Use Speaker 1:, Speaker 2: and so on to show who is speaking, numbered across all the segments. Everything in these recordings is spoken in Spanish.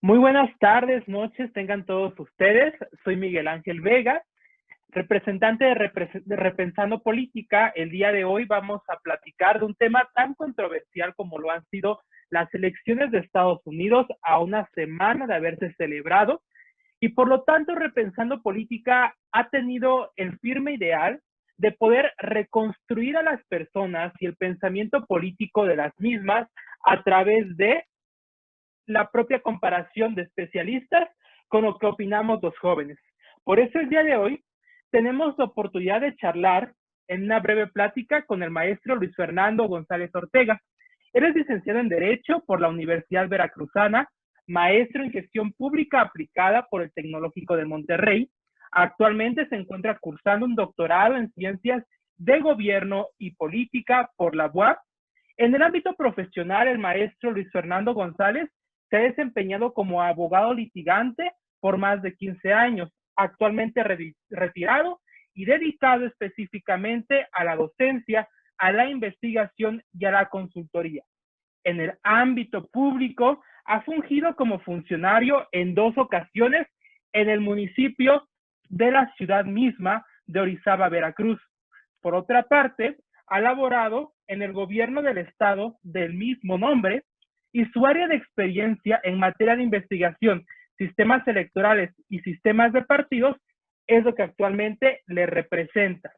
Speaker 1: Muy buenas tardes, noches, tengan todos ustedes. Soy Miguel Ángel Vega, representante de Repensando Política. El día de hoy vamos a platicar de un tema tan controversial como lo han sido las elecciones de Estados Unidos a una semana de haberse celebrado. Y por lo tanto, Repensando Política ha tenido el firme ideal de poder reconstruir a las personas y el pensamiento político de las mismas a través de la propia comparación de especialistas con lo que opinamos los jóvenes. Por eso el día de hoy tenemos la oportunidad de charlar en una breve plática con el maestro Luis Fernando González Ortega. Él es licenciado en Derecho por la Universidad Veracruzana, maestro en Gestión Pública Aplicada por el Tecnológico de Monterrey. Actualmente se encuentra cursando un doctorado en Ciencias de Gobierno y Política por la UAP. En el ámbito profesional, el maestro Luis Fernando González se ha desempeñado como abogado litigante por más de 15 años, actualmente retirado y dedicado específicamente a la docencia, a la investigación y a la consultoría. En el ámbito público, ha fungido como funcionario en 2 ocasiones en el municipio de la ciudad misma de Orizaba, Veracruz. Por otra parte, ha laborado en el gobierno del estado del mismo nombre, y su área de experiencia en materia de investigación, sistemas electorales y sistemas de partidos es lo que actualmente le representa.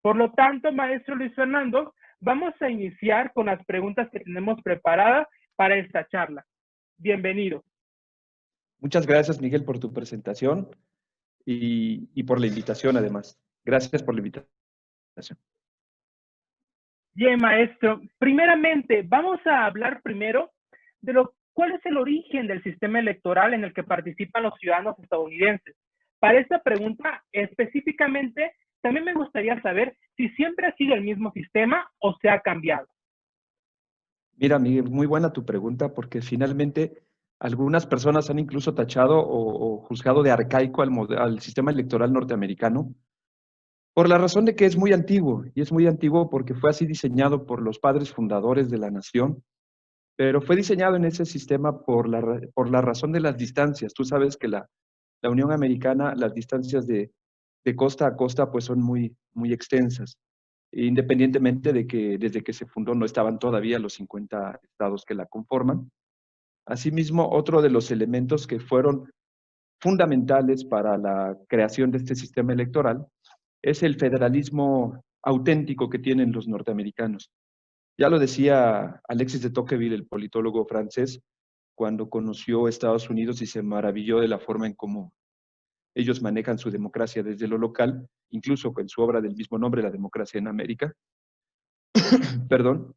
Speaker 1: Por lo tanto, maestro Luis Fernando, vamos a iniciar con las preguntas que tenemos preparadas para esta charla. Bienvenido.
Speaker 2: Muchas gracias, Miguel, por tu presentación y por la invitación, además. Gracias por la invitación.
Speaker 1: Bien, maestro. Primeramente, vamos a hablar primero de cuál es el origen del sistema electoral en el que participan los ciudadanos estadounidenses. Para esta pregunta, específicamente, también me gustaría saber si siempre ha sido el mismo sistema o se ha cambiado.
Speaker 2: Mira, Miguel, muy buena tu pregunta, porque finalmente algunas personas han incluso tachado o juzgado de arcaico al sistema electoral norteamericano, por la razón de que es muy antiguo, y es muy antiguo porque fue así diseñado por los padres fundadores de la nación, pero fue diseñado en ese sistema por la razón de las distancias. Tú sabes que la Unión Americana, las distancias de costa a costa, pues son muy, muy extensas, independientemente de que desde que se fundó no estaban todavía los 50 estados que la conforman. Asimismo, otro de los elementos que fueron fundamentales para la creación de este sistema electoral es el federalismo auténtico que tienen los norteamericanos. Ya lo decía Alexis de Tocqueville, el politólogo francés, cuando conoció Estados Unidos y se maravilló de la forma en cómo ellos manejan su democracia desde lo local, incluso en su obra del mismo nombre, La democracia en América. Perdón,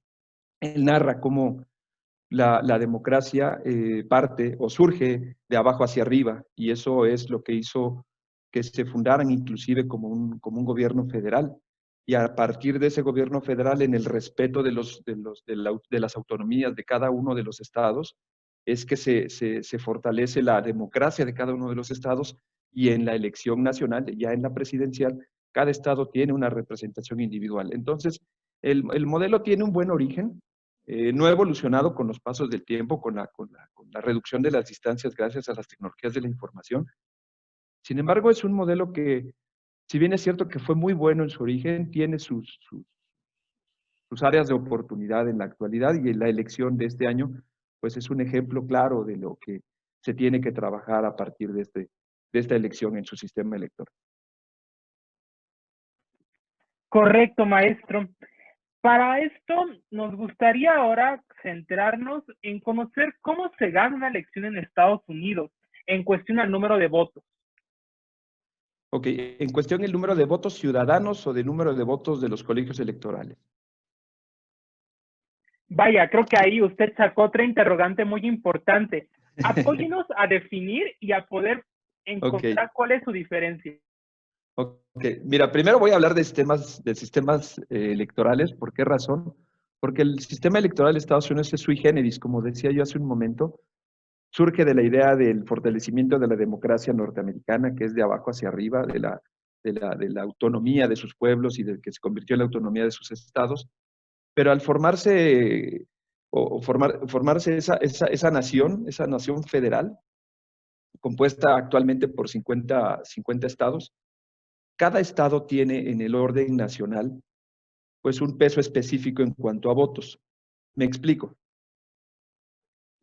Speaker 2: él narra cómo la democracia parte o surge de abajo hacia arriba, y eso es lo que hizo que se fundaran inclusive como un gobierno federal. Y a partir de ese gobierno federal, en el respeto de las autonomías de cada uno de los estados, es que se fortalece la democracia de cada uno de los estados, y en la elección nacional, ya en la presidencial, cada estado tiene una representación individual. Entonces, el modelo tiene un buen origen, no ha evolucionado con los pasos del tiempo, con la reducción de las distancias gracias a las tecnologías de la información. Sin embargo, es un modelo que, si bien es cierto que fue muy bueno en su origen, tiene sus áreas de oportunidad en la actualidad, y en la elección de este año, pues es un ejemplo claro de lo que se tiene que trabajar a partir de esta elección en su sistema electoral.
Speaker 1: Correcto, maestro. Para esto, nos gustaría ahora centrarnos en conocer cómo se gana una elección en Estados Unidos en cuestión al número de votos.
Speaker 2: Ok, en cuestión el número de votos ciudadanos o del número de votos de los colegios electorales.
Speaker 1: Vaya, creo que ahí usted sacó otra interrogante muy importante. Apóyenos a definir y a poder encontrar cuál es su diferencia.
Speaker 2: Ok, mira, primero voy a hablar de sistemas electorales. ¿Por qué razón? Porque el sistema electoral de Estados Unidos es sui generis, como decía yo hace un momento, surge de la idea del fortalecimiento de la democracia norteamericana, que es de abajo hacia arriba, de la autonomía de sus pueblos y de que se convirtió en la autonomía de sus estados. Pero al formarse esa nación federal, compuesta actualmente por 50 estados. Cada estado tiene en el orden nacional pues un peso específico en cuanto a votos. Me explico.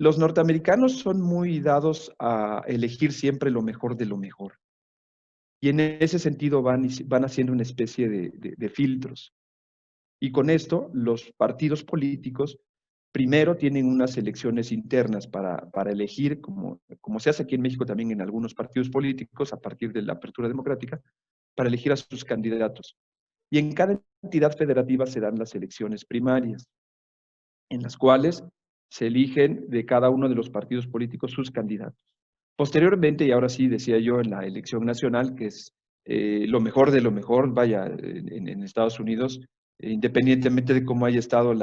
Speaker 2: Los norteamericanos son muy dados a elegir siempre lo mejor de lo mejor. Y en ese sentido van haciendo una especie de filtros. Y con esto, los partidos políticos primero tienen unas elecciones internas para elegir, como se hace aquí en México también en algunos partidos políticos, a partir de la apertura democrática, para elegir a sus candidatos. Y en cada entidad federativa se dan las elecciones primarias, en las cuales se eligen de cada uno de los partidos políticos sus candidatos. Posteriormente, y ahora sí decía yo, en la elección nacional, que es lo mejor de lo mejor, vaya, en Estados Unidos, independientemente de cómo haya estado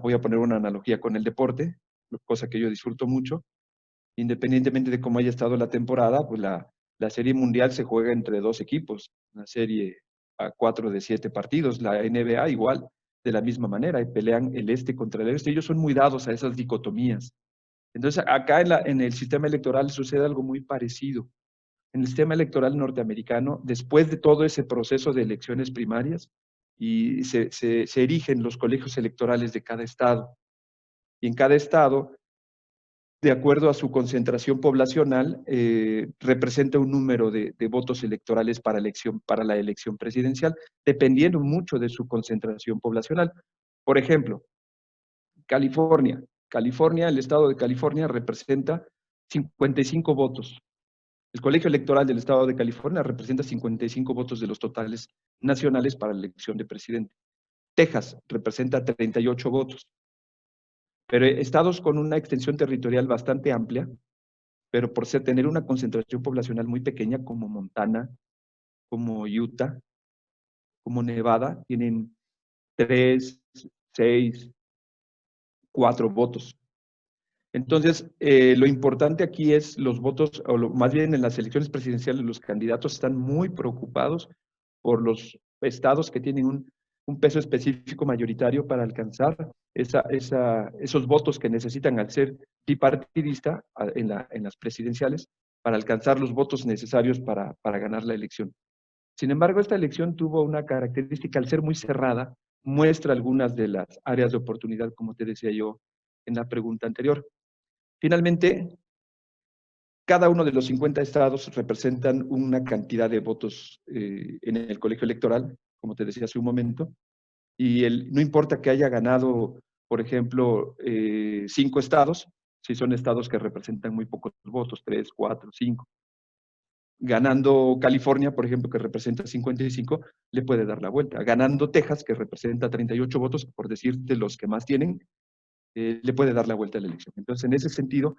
Speaker 2: voy a poner una analogía con el deporte, cosa que yo disfruto mucho, independientemente de cómo haya estado la temporada, pues la serie mundial se juega entre dos equipos, una serie a 4 de 7 partidos, la NBA igual, de la misma manera, y pelean el este contra el oeste, ellos son muy dados a esas dicotomías. Entonces, acá en el sistema electoral sucede algo muy parecido. En el sistema electoral norteamericano, después de todo ese proceso de elecciones primarias, y se erigen los colegios electorales de cada estado. Y en cada estado, de acuerdo a su concentración poblacional, representa un número de votos electorales para la elección presidencial, dependiendo mucho de su concentración poblacional. Por ejemplo, California. El estado de California representa 55 votos. El colegio electoral del estado de California representa 55 votos de los totales nacionales para la elección de presidente. Texas representa 38 votos. Pero estados con una extensión territorial bastante amplia, pero por tener una concentración poblacional muy pequeña, como Montana, como Utah, como Nevada, tienen 3, 6, 4 votos. Entonces, lo importante aquí es los votos, más bien en las elecciones presidenciales, los candidatos están muy preocupados por los estados que tienen un peso específico mayoritario para alcanzar esos votos que necesitan al ser bipartidista en las presidenciales, para alcanzar los votos necesarios para ganar la elección. Sin embargo, esta elección tuvo una característica, al ser muy cerrada, muestra algunas de las áreas de oportunidad, como te decía yo en la pregunta anterior. Finalmente, cada uno de los 50 estados representan una cantidad de votos en el colegio electoral, como te decía hace un momento, y no importa que haya ganado, por ejemplo, 5 estados, si son estados que representan muy pocos votos, 3, 4, 5. Ganando California, por ejemplo, que representa 55, le puede dar la vuelta. Ganando Texas, que representa 38 votos, por decirte los que más tienen, le puede dar la vuelta a la elección. Entonces, en ese sentido,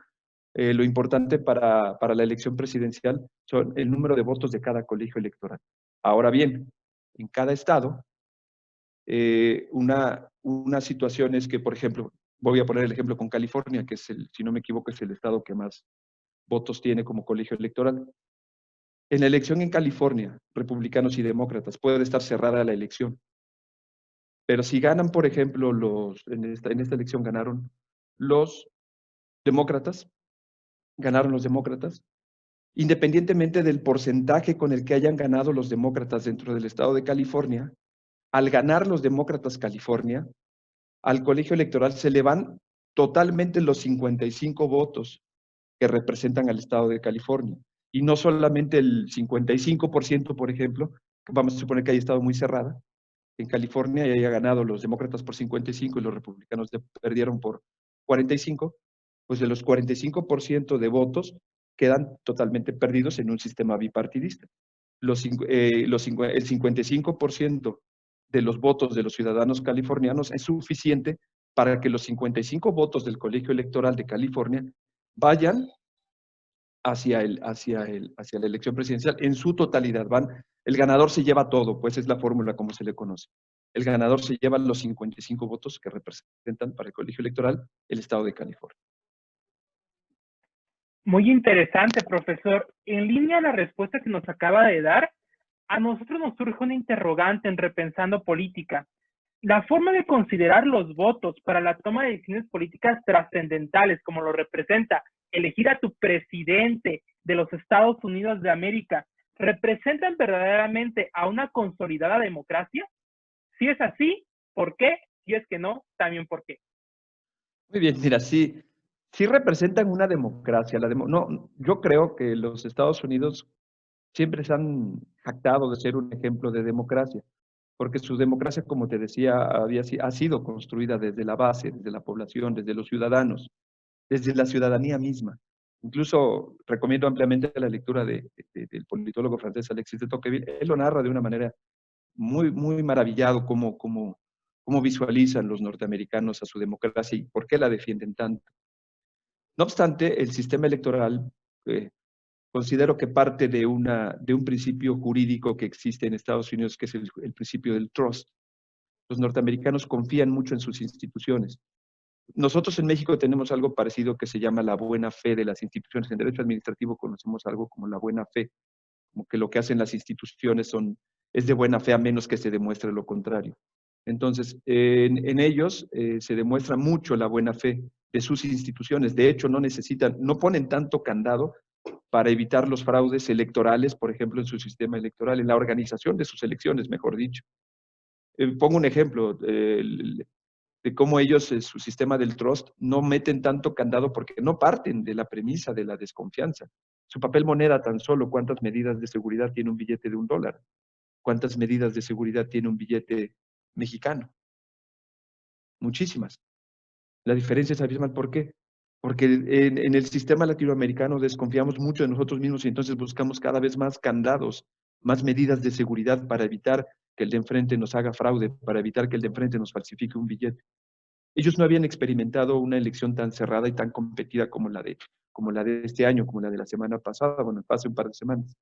Speaker 2: lo importante para la elección presidencial son el número de votos de cada colegio electoral. Ahora bien, en cada estado, una situación es que, por ejemplo, voy a poner el ejemplo con California, que es si no me equivoco, es el estado que más votos tiene como colegio electoral. En la elección en California, republicanos y demócratas, puede estar cerrada la elección. Pero si ganan, por ejemplo, en esta elección ganaron los demócratas, independientemente del porcentaje con el que hayan ganado los demócratas dentro del estado de California, al ganar los demócratas California, al colegio electoral se le van totalmente los 55 votos que representan al estado de California. Y no solamente el 55%, por ejemplo, vamos a suponer que haya estado muy cerrada, en California y haya ganado los demócratas por 55 y los republicanos perdieron por 45, pues de los 45% de votos quedan totalmente perdidos en un sistema bipartidista. El 55% de los votos de los ciudadanos californianos es suficiente para que los 55 votos del colegio electoral de California vayan hacia la elección presidencial en su totalidad. El ganador se lleva todo, pues es la fórmula como se le conoce. El ganador se lleva los 55 votos que representan para el colegio electoral el estado de California.
Speaker 1: Muy interesante, profesor. En línea a la respuesta que nos acaba de dar, a nosotros nos surge una interrogante en Repensando Política. La forma de considerar los votos para la toma de decisiones políticas trascendentales, como lo representa elegir a tu presidente de los Estados Unidos de América, ¿representan verdaderamente a una consolidada democracia? Si es así, ¿por qué? Si es que no, también por qué.
Speaker 2: Muy bien, mira, sí, sí representan una democracia. No, yo creo que los Estados Unidos siempre se han jactado de ser un ejemplo de democracia, porque su democracia, como te decía, ha sido construida desde la base, desde la población, desde los ciudadanos, desde la ciudadanía misma. Incluso recomiendo ampliamente la lectura del politólogo francés Alexis de Tocqueville. Él lo narra de una manera muy maravillado cómo visualizan los norteamericanos a su democracia y por qué la defienden tanto. No obstante, el sistema electoral considero que parte de un principio jurídico que existe en Estados Unidos, que es el principio del trust. Los norteamericanos confían mucho en sus instituciones. Nosotros en México tenemos algo parecido que se llama la buena fe de las instituciones. En derecho administrativo conocemos algo como la buena fe, como que lo que hacen las instituciones es de buena fe a menos que se demuestre lo contrario. Entonces, en ellos se demuestra mucho la buena fe de sus instituciones. De hecho, no ponen tanto candado para evitar los fraudes electorales, por ejemplo, en su sistema electoral, en la organización de sus elecciones, mejor dicho. Pongo un ejemplo de cómo ellos, en su sistema del trust, no meten tanto candado porque no parten de la premisa de la desconfianza. Su papel moneda tan solo, ¿cuántas medidas de seguridad tiene un billete de $1? ¿Cuántas medidas de seguridad tiene un billete mexicano? Muchísimas. La diferencia es abismal. ¿Por qué? Porque en el sistema latinoamericano desconfiamos mucho de nosotros mismos y entonces buscamos cada vez más candados, más medidas de seguridad para evitar que el de enfrente nos haga fraude, para evitar que el de enfrente nos falsifique un billete. Ellos no habían experimentado una elección tan cerrada y tan competida como la de este año, como la de la semana pasada, bueno, hace un par de semanas.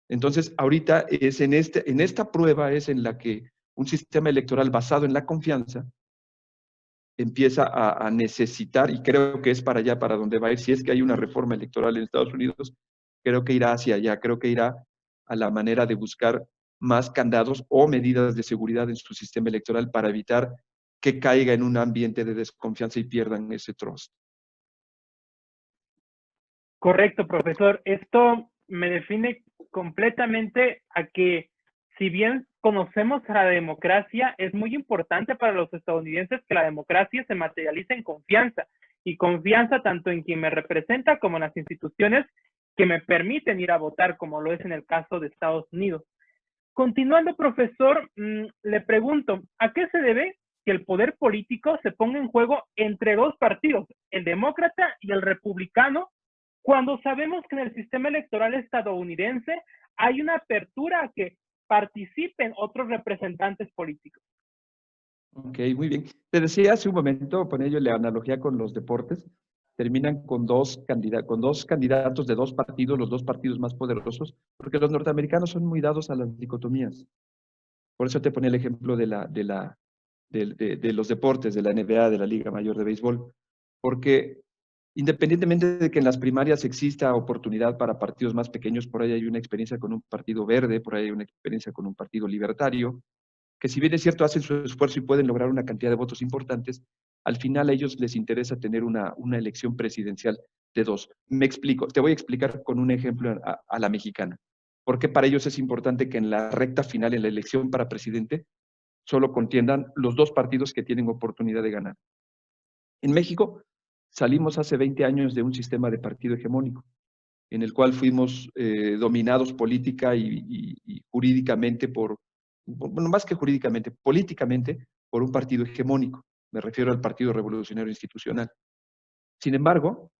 Speaker 2: Entonces, ahorita en esta prueba es en la que un sistema electoral basado en la confianza empieza a necesitar, y creo que es para allá para donde va a ir, si es que hay una reforma electoral en Estados Unidos, creo que irá hacia allá, creo que irá a la manera de buscar más candados o medidas de seguridad en su sistema electoral para evitar que caiga en un ambiente de desconfianza y pierdan ese trust.
Speaker 1: Correcto, profesor. Esto me define completamente a que, si bien conocemos a la democracia, es muy importante para los estadounidenses que la democracia se materialice en confianza, y confianza tanto en quien me representa como en las instituciones que me permiten ir a votar, como lo es en el caso de Estados Unidos. Continuando, profesor, le pregunto, ¿a qué se debe que el poder político se ponga en juego entre dos partidos, el demócrata y el republicano, cuando sabemos que en el sistema electoral estadounidense hay una apertura a que participen otros representantes políticos?
Speaker 2: Ok, muy bien. Te decía hace un momento, ponía yo la analogía con los deportes, terminan con dos candidatos de dos partidos, los dos partidos más poderosos, porque los norteamericanos son muy dados a las dicotomías. Por eso te ponía el ejemplo de los deportes, de la NBA, de la Liga Mayor de Béisbol, porque independientemente de que en las primarias exista oportunidad para partidos más pequeños, por ahí hay una experiencia con un partido verde, por ahí hay una experiencia con un partido libertario, que si bien es cierto, hacen su esfuerzo y pueden lograr una cantidad de votos importantes, al final a ellos les interesa tener una elección presidencial de dos. Me explico, te voy a explicar con un ejemplo a la mexicana. Porque para ellos es importante que en la recta final, en la elección para presidente, solo contiendan los dos partidos que tienen oportunidad de ganar. En México salimos hace 20 años de un sistema de partido hegemónico, en el cual fuimos dominados política y jurídicamente bueno, más que jurídicamente, políticamente, por un partido hegemónico. Me refiero al Partido Revolucionario Institucional. Sin embargo,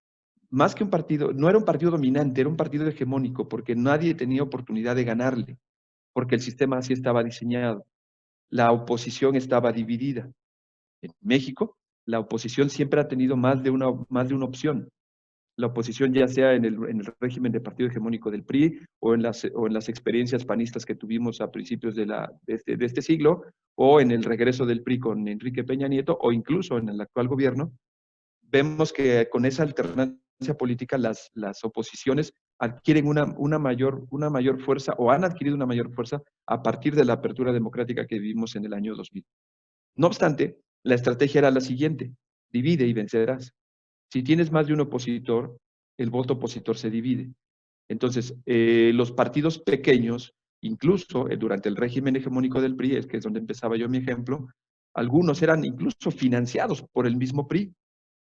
Speaker 2: más que un partido, no era un partido dominante, era un partido hegemónico, porque nadie tenía oportunidad de ganarle, porque el sistema así estaba diseñado. La oposición estaba dividida. En México, la oposición siempre ha tenido más de una opción. La oposición, ya sea en el régimen de partido hegemónico del PRI o en las experiencias panistas que tuvimos a principios de este siglo, o en el regreso del PRI con Enrique Peña Nieto, o incluso en el actual gobierno, vemos que con esa alternancia política las oposiciones adquieren una mayor fuerza o han adquirido una mayor fuerza a partir de la apertura democrática que vivimos en el año 2000. No obstante, la estrategia era la siguiente: divide y vencerás. Si tienes más de un opositor, el voto opositor se divide. Entonces, los partidos pequeños, incluso durante el régimen hegemónico del PRI, que es donde empezaba yo mi ejemplo, algunos eran incluso financiados por el mismo PRI,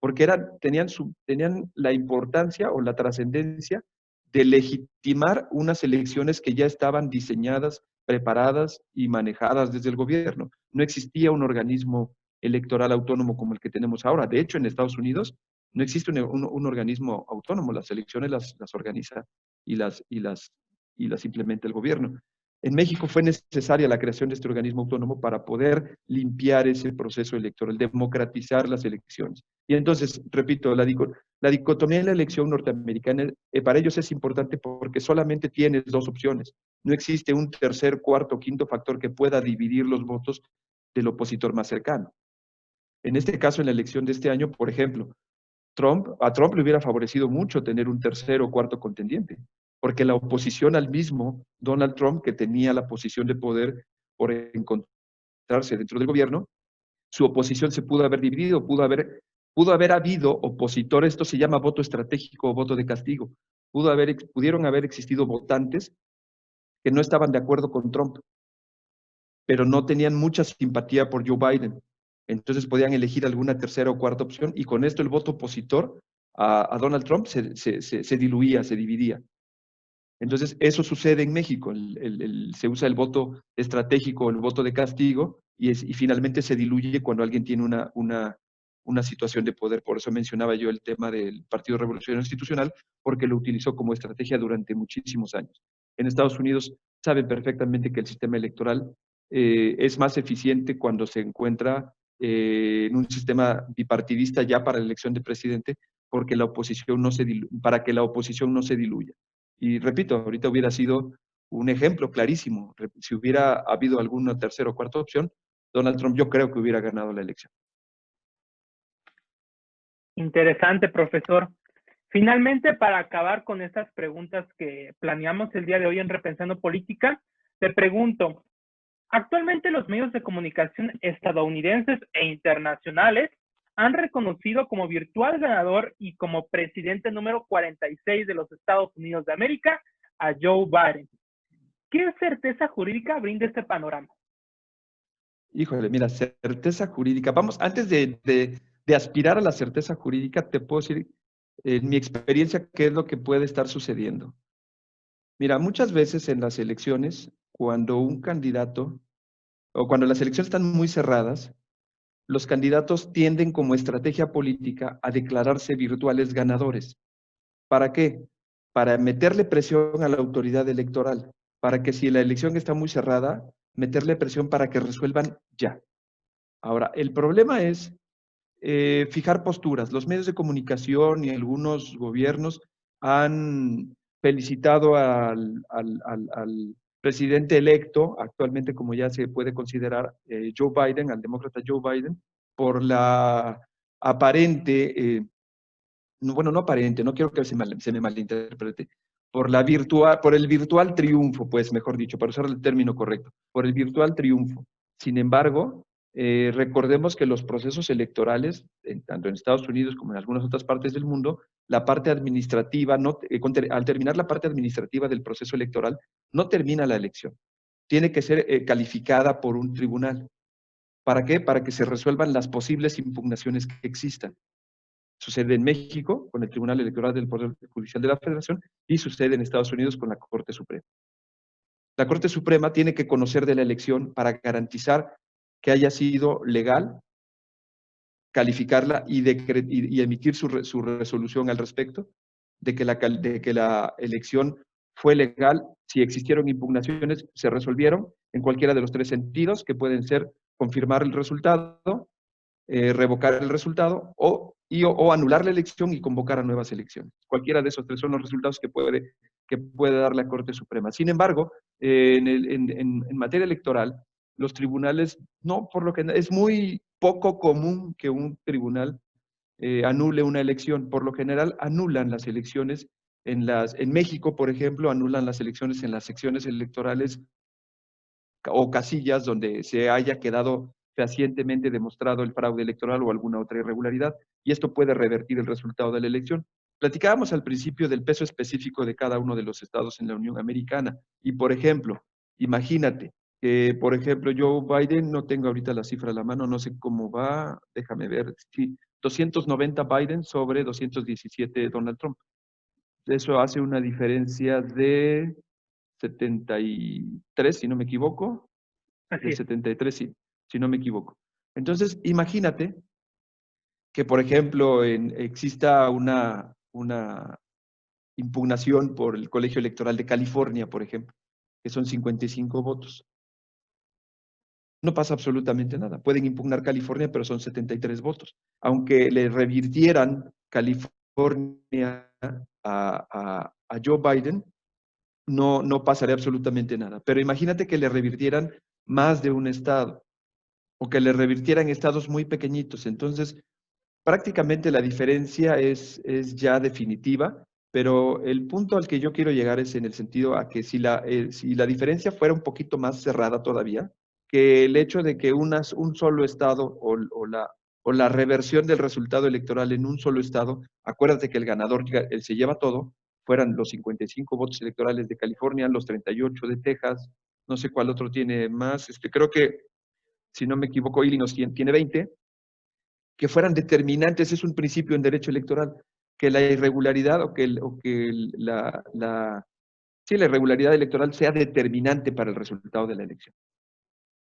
Speaker 2: porque tenían la importancia o la trascendencia de legitimar unas elecciones que ya estaban diseñadas, preparadas y manejadas desde el gobierno. No existía un organismo electoral autónomo como el que tenemos ahora. De hecho, en Estados Unidos no existe un organismo autónomo. Las elecciones las organiza y las implementa el gobierno. En México fue necesaria la creación de este organismo autónomo para poder limpiar ese proceso electoral, democratizar las elecciones. Y entonces, repito, la dicotomía en la elección norteamericana, para ellos es importante porque solamente tienes dos opciones. No existe un tercer, cuarto, quinto factor que pueda dividir los votos del opositor más cercano. En este caso, en la elección de este año, por ejemplo, a Trump le hubiera favorecido mucho tener un tercer o cuarto contendiente, porque la oposición al mismo Donald Trump, que tenía la posición de poder por encontrarse dentro del gobierno, su oposición se pudo haber dividido, pudo haber habido opositores. Esto se llama voto estratégico o voto de castigo. Pudieron haber existido votantes que no estaban de acuerdo con Trump, pero no tenían mucha simpatía por Joe Biden. Entonces podían elegir alguna tercera o cuarta opción y con esto el voto opositor a Donald Trump se diluía, se dividía. Entonces eso sucede en México. Se usa el voto estratégico, el voto de castigo y finalmente se diluye cuando alguien tiene una situación de poder. Por eso mencionaba yo el tema del Partido Revolucionario Institucional, porque lo utilizó como estrategia durante muchísimos años. En Estados Unidos saben perfectamente que el sistema electoral es más eficiente cuando se encuentra en un sistema bipartidista ya para la elección de presidente, porque para que la oposición no se diluya. Y repito, ahorita hubiera sido un ejemplo clarísimo. Si hubiera habido alguna tercera o cuarta opción, Donald Trump yo creo que hubiera ganado la elección.
Speaker 1: Interesante, profesor. Finalmente, para acabar con estas preguntas que planeamos el día de hoy en Repensando Política, te pregunto, actualmente los medios de comunicación estadounidenses e internacionales han reconocido como virtual ganador y como presidente número 46 de los Estados Unidos de América a Joe Biden. ¿Qué certeza jurídica brinda este panorama?
Speaker 2: Híjole, mira, certeza jurídica. Vamos, antes de aspirar a la certeza jurídica, te puedo decir, en mi experiencia, qué es lo que puede estar sucediendo. Mira, muchas veces en las elecciones, cuando un candidato, o cuando las elecciones están muy cerradas, los candidatos tienden como estrategia política a declararse virtuales ganadores. ¿Para qué? Para meterle presión a la autoridad electoral, para que si la elección está muy cerrada, meterle presión para que resuelvan ya. Ahora, el problema es fijar posturas. Los medios de comunicación y algunos gobiernos han felicitado al presidente electo, actualmente como ya se puede considerar Joe Biden, al demócrata Joe Biden, por la aparente, bueno, no aparente, no quiero que se me malinterprete, por el virtual triunfo, pues mejor dicho, para usar el término correcto, por el virtual triunfo. Sin embargo, recordemos que los procesos electorales, tanto en Estados Unidos como en algunas otras partes del mundo, la parte administrativa, al terminar la parte administrativa del proceso electoral, no termina la elección. Tiene que ser calificada por un tribunal. ¿Para qué? Para que se resuelvan las posibles impugnaciones que existan. Sucede en México con el Tribunal Electoral del Poder Judicial de la Federación y sucede en Estados Unidos con la Corte Suprema. La Corte Suprema tiene que conocer de la elección para garantizar que haya sido legal, calificarla y emitir su resolución al respecto, de que la elección fue legal. Si existieron impugnaciones, se resolvieron en cualquiera de los tres sentidos, que pueden ser confirmar el resultado, revocar el resultado o anular la elección y convocar a nuevas elecciones. Cualquiera de esos tres son los resultados que puede dar la Corte Suprema. Sin embargo, en materia electoral, los tribunales, no, por lo que es muy poco común que un tribunal anule una elección. Por lo general, anulan las elecciones en México, por ejemplo, anulan las elecciones en las secciones electorales o casillas donde se haya quedado fehacientemente demostrado el fraude electoral o alguna otra irregularidad, y esto puede revertir el resultado de la elección. Platicábamos al principio del peso específico de cada uno de los estados en la Unión Americana, y por ejemplo, imagínate que, por ejemplo, Joe Biden, no tengo ahorita la cifra a la mano, no sé cómo va, déjame ver, sí, 290 Biden sobre 217 Donald Trump. Eso hace una diferencia de 73, si no me equivoco,
Speaker 1: Así
Speaker 2: de
Speaker 1: es.
Speaker 2: 73, sí, si no me equivoco. Entonces, imagínate que, por ejemplo, exista una impugnación por el Colegio Electoral de California, por ejemplo, que son 55 votos. No pasa absolutamente nada. Pueden impugnar California, pero son 73 votos. Aunque le revirtieran California a Joe Biden, no pasaría absolutamente nada. Pero imagínate que le revirtieran más de un estado o que le revirtieran estados muy pequeñitos. Entonces, prácticamente la diferencia es ya definitiva, pero el punto al que yo quiero llegar es en el sentido a que si la diferencia fuera un poquito más cerrada todavía, que el hecho de que un solo estado o la reversión del resultado electoral en un solo estado, acuérdate que el ganador él se lleva todo, fueran los 55 votos electorales de California, los 38 de Texas, no sé cuál otro tiene más, creo que, si no me equivoco, Illinois tiene 20, que fueran determinantes, es un principio en derecho electoral, que la irregularidad sí, la irregularidad electoral sea determinante para el resultado de la elección.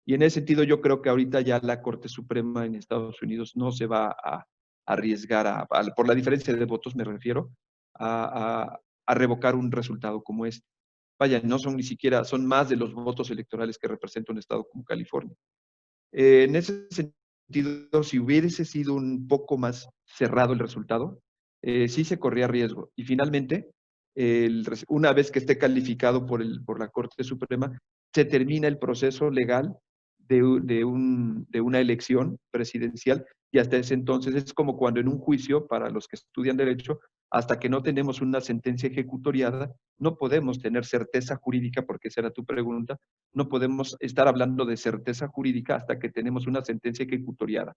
Speaker 2: Y en ese sentido yo creo que ahorita ya la Corte Suprema en Estados Unidos no se va a arriesgar, por la diferencia de votos me refiero, a revocar un resultado como este. Vaya, no son ni siquiera, son más de los votos electorales que representa un estado como California. En ese sentido, si hubiese sido un poco más cerrado el resultado, sí se corría riesgo. Y finalmente, una vez que esté calificado por la Corte Suprema, se termina el proceso legal de una elección presidencial, y hasta ese entonces es como cuando en un juicio, para los que estudian derecho, hasta que no tenemos una sentencia ejecutoriada, no podemos tener certeza jurídica, porque esa era tu pregunta, no podemos estar hablando de certeza jurídica hasta que tenemos una sentencia ejecutoriada.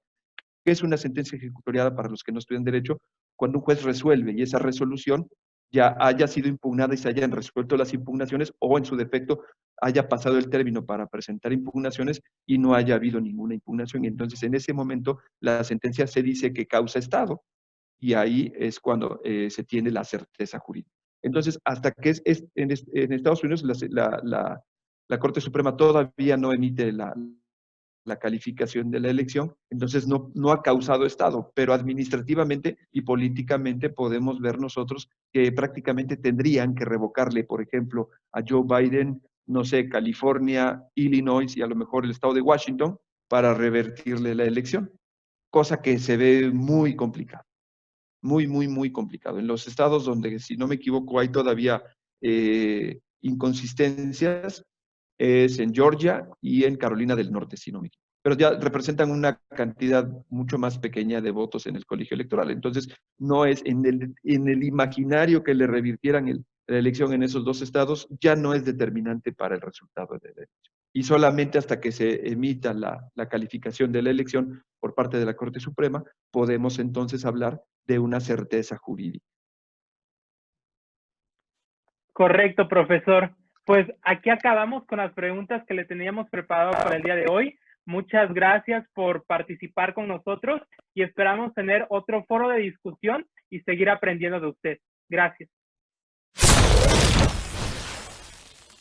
Speaker 2: ¿Qué es una sentencia ejecutoriada para los que no estudian derecho? Cuando un juez resuelve y esa resolución ya haya sido impugnada y se hayan resuelto las impugnaciones, o en su defecto haya pasado el término para presentar impugnaciones y no haya habido ninguna impugnación. Y entonces en ese momento la sentencia se dice que causa estado, y ahí es cuando se tiene la certeza jurídica. Entonces, hasta que en Estados Unidos la Corte Suprema todavía no emite la calificación de la elección, entonces no ha causado estado, pero administrativamente y políticamente podemos ver nosotros que prácticamente tendrían que revocarle, por ejemplo, a Joe Biden, no sé, California, Illinois y a lo mejor el estado de Washington para revertirle la elección, cosa que se ve muy complicada. Muy, muy, muy complicado. En los estados donde, si no me equivoco, hay todavía inconsistencias, es en Georgia y en Carolina del Norte, si no me equivoco. Pero ya representan una cantidad mucho más pequeña de votos en el colegio electoral. Entonces, no es en el imaginario que le revirtieran la elección en esos dos estados, ya no es determinante para el resultado de la elección. Y solamente hasta que se emita la calificación de la elección por parte de la Corte Suprema, podemos entonces hablar de una certeza jurídica.
Speaker 1: Correcto, profesor. Pues aquí acabamos con las preguntas que le teníamos preparado para el día de hoy. Muchas gracias por participar con nosotros y esperamos tener otro foro de discusión y seguir aprendiendo de usted. Gracias.